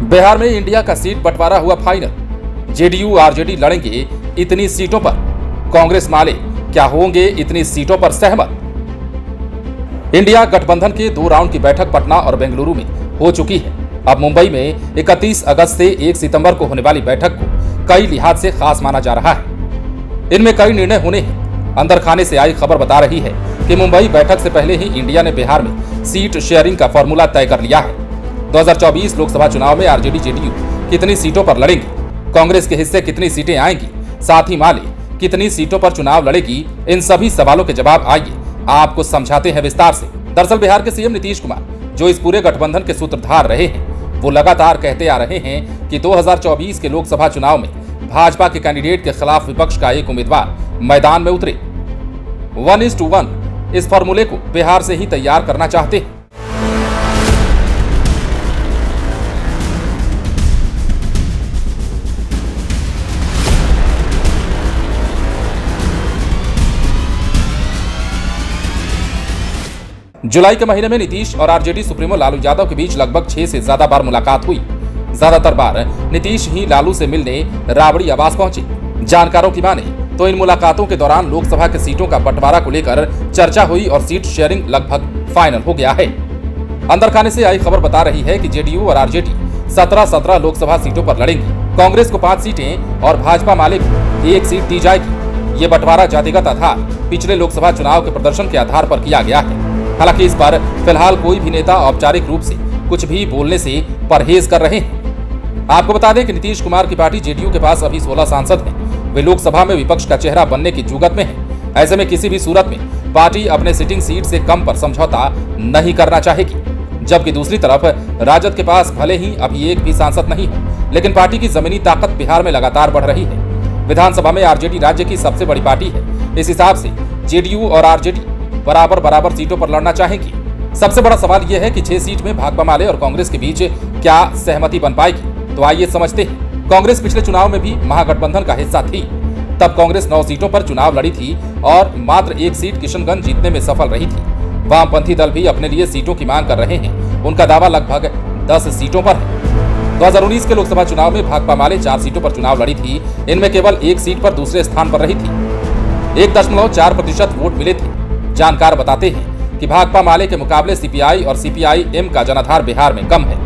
बिहार में इंडिया का सीट बंटवारा हुआ फाइनल। जेडीयू आरजेडी लड़ेंगे इतनी सीटों पर। कांग्रेस माले क्या होंगे इतनी सीटों पर सहमत। इंडिया गठबंधन के 2 राउंड की बैठक पटना और बेंगलुरु में हो चुकी है। अब मुंबई में 31 अगस्त से 1 सितंबर को होने वाली बैठक को कई लिहाज से खास माना जा रहा है। इनमें कई निर्णय होने हैं। अंदर खाने से आई खबर बता रही है कि मुंबई बैठक से पहले ही इंडिया ने बिहार में सीट शेयरिंग का फॉर्मूला तय कर लिया है। 2024 लोकसभा चुनाव में आरजेडी जेडीयू कितनी सीटों पर लड़ेंगे, कांग्रेस के हिस्से कितनी सीटें आएंगी, साथ ही माले कितनी सीटों पर चुनाव लड़ेगी, इन सभी सवालों के जवाब आइए आपको समझाते हैं विस्तार से। दरअसल बिहार के सीएम नीतीश कुमार जो इस पूरे गठबंधन के सूत्रधार रहे हैं, वो लगातार कहते आ रहे हैं कि 2024 के लोकसभा चुनाव में भाजपा के कैंडिडेट के खिलाफ विपक्ष का एक उम्मीदवार मैदान में उतरे। 1:1 इस फॉर्मूले को बिहार से ही तैयार करना चाहते हैं। जुलाई के महीने में नीतीश और आरजेडी सुप्रीमो लालू यादव के बीच लगभग 6 से ज्यादा बार मुलाकात हुई। ज्यादातर बार नीतीश ही लालू से मिलने राबड़ी आवास पहुंचे। जानकारों की माने तो इन मुलाकातों के दौरान लोकसभा के सीटों का बंटवारा को लेकर चर्चा हुई और सीट शेयरिंग लगभग फाइनल हो गया है। अंदर खाने से आई खबर बता रही है कि जेडीयू और आरजेडी 17 लोकसभा सीटों पर लड़ेंगी। कांग्रेस को 5 सीटें और भाजपा माले को 1 सीट दी जाएगी। ये बंटवारा जातिगत आधार पिछले लोकसभा चुनाव के प्रदर्शन के आधार पर किया गया है। हालांकि इस पर फिलहाल कोई भी नेता औपचारिक रूप से कुछ भी बोलने से परहेज कर रहे हैं। आपको बता दें कि नीतीश कुमार की पार्टी जेडीयू के पास अभी 16 सांसद हैं। वे लोकसभा में विपक्ष का चेहरा बनने की जुगत में है। ऐसे में किसी भी सूरत में पार्टी अपने सिटिंग सीट से कम पर समझौता नहीं करना चाहेगी। जबकि दूसरी तरफ राजद के पास भले ही अभी एक भी सांसद नहीं हो, लेकिन पार्टी की जमीनी ताकत बिहार में लगातार बढ़ रही है। विधानसभा में आरजेडी राज्य की सबसे बड़ी पार्टी है। इस हिसाब से जेडीयू और आरजेडी बराबर सीटों पर लड़ना चाहेंगी। सबसे बड़ा सवाल यह है कि 6 सीट में भाकपा माले और कांग्रेस के बीच क्या सहमति बन पाएगी। तो आइए समझते हैं। कांग्रेस पिछले चुनाव में भी महागठबंधन का हिस्सा थी। तब कांग्रेस 9 सीटों पर चुनाव लड़ी थी और मात्र 1 सीट किशनगंज जीतने में सफल रही थी। वामपंथी दल भी अपने लिए सीटों की मांग कर रहे हैं। उनका दावा लगभग 10 सीटों पर है। 2019 के लोकसभा चुनाव में भाकपा माले 4 सीटों पर चुनाव लड़ी थी। इनमें केवल 1 सीट पर दूसरे स्थान पर रही थी। 1.4% वोट मिले थे। जानकार बताते हैं कि भाकपा माले के मुकाबले सीपीआई और सीपीआई-एम का जनाधार बिहार में कम है।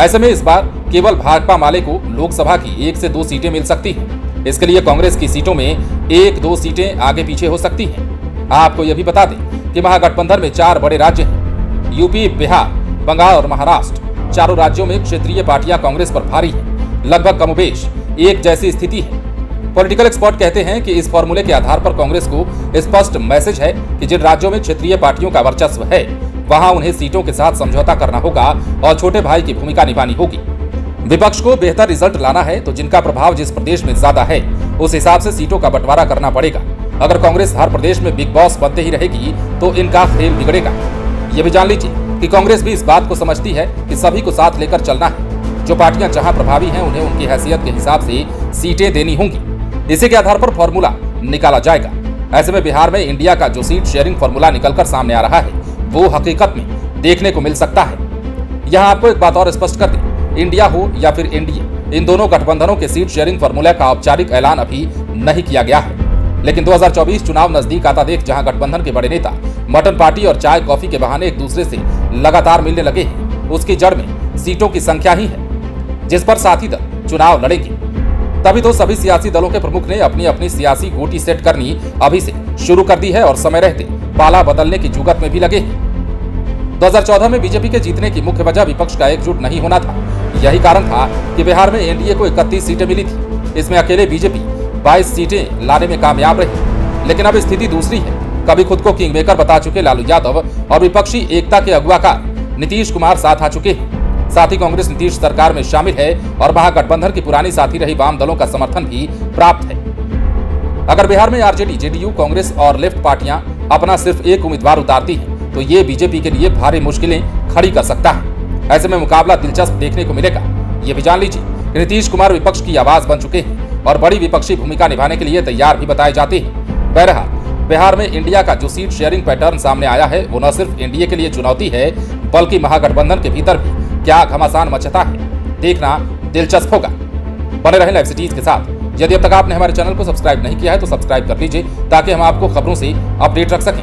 ऐसे में इस बार केवल भाकपा माले को लोकसभा की 1 से 2 सीटें मिल सकती हैं। इसके लिए कांग्रेस की सीटों में 1-2 सीटें आगे पीछे हो सकती हैं। आपको यह भी बता दें कि महागठबंधन में 4 बड़े राज्य हैं। यूपी, बिहार, बंगाल और महाराष्ट्र। चारों राज्यों में क्षेत्रीय पार्टियां कांग्रेस पर भारी हैं। लगभग कमोबेश एक जैसी स्थिति है। पॉलिटिकल एक्सपर्ट कहते हैं कि इस फॉर्मूले के आधार पर कांग्रेस को स्पष्ट मैसेज है कि जिन राज्यों में क्षेत्रीय पार्टियों का वर्चस्व है, वहां उन्हें सीटों के साथ समझौता करना होगा और छोटे भाई की भूमिका निभानी होगी। विपक्ष को बेहतर रिजल्ट लाना है तो जिनका प्रभाव जिस प्रदेश में ज्यादा है, उस हिसाब से सीटों का बंटवारा करना पड़ेगा। अगर कांग्रेस हर प्रदेश में बिग बॉस बनते ही रहेगी तो इनका खेल बिगड़ेगा। ये भी जान लीजिए कि कांग्रेस भी इस बात को समझती है कि सभी को साथ लेकर चलना है। जो पार्टियां जहां प्रभावी हैं, उन्हें उनकी हैसियत के हिसाब से सीटें देनी होंगी। इसी के आधार पर फॉर्मूला निकाला जाएगा। ऐसे में बिहार में इंडिया का जो सीट शेयरिंग फॉर्मूला निकलकर सामने आ रहा है, वो हकीकत में देखने को मिल सकता है। यहाँ आपको एक बात और स्पष्ट कर दें, इंडिया हो या फिर एनडीए, इन दोनों गठबंधनों के सीट शेयरिंग फॉर्मूला का औपचारिक ऐलान अभी नहीं किया गया है। लेकिन 2024 चुनाव नजदीक आता देख जहां गठबंधन के बड़े नेता मटन पार्टी और चाय कॉफी के बहाने एक दूसरे से लगातार मिलने लगे हैं, उसकी जड़ में सीटों की संख्या ही है जिस पर साथी दल चुनाव लड़ेंगे। तभी तो सभी सियासी दलों के प्रमुख ने अपनी अपनी सियासी गोटी सेट करनी अभी से शुरू कर दी है और समय रहते पाला बदलने की जुगत में भी लगे हैं। 2014 में बीजेपी के जीतने की मुख्य वजह विपक्ष का एकजुट नहीं होना था। यही कारण था कि बिहार में एनडीए को 31 सीटें मिली थी। इसमें अकेले बीजेपी 22 सीटें लाने में कामयाब रही। लेकिन अब स्थिति दूसरी है। कभी खुद को किंग मेकर बता चुके लालू यादव और विपक्षी एकता के अगुवाकार नीतीश कुमार साथ आ चुके हैं। साथ ही कांग्रेस नीतीश सरकार में शामिल है और महागठबंधन की पुरानी साथी रही वाम दलों का समर्थन भी प्राप्त है। अगर बिहार में आरजेडी, जेडीयू, कांग्रेस और लेफ्ट पार्टियां अपना सिर्फ एक उम्मीदवार उतारती हैं, तो ये बीजेपी के लिए भारी मुश्किलें खड़ी कर सकता है। ऐसे में मुकाबला दिलचस्प देखने को मिलेगा। ये भी जान लीजिए कि नीतीश कुमार विपक्ष की आवाज बन चुके हैं और बड़ी विपक्षी भूमिका निभाने के लिए तैयार भी बताए जाते हैं। बहरहाल बिहार में इंडिया का जो सीट शेयरिंग पैटर्न सामने आया है, वो न सिर्फ एनडीए के लिए चुनौती है, बल्कि महागठबंधन के भीतर भी क्या घमासान मचता है, देखना दिलचस्प होगा। बने रहें लाइव सिटीज के साथ। यदि अब तक आपने हमारे चैनल को सब्सक्राइब नहीं किया है तो सब्सक्राइब कर लीजिए ताकि हम आपको खबरों से अपडेट रख सकें।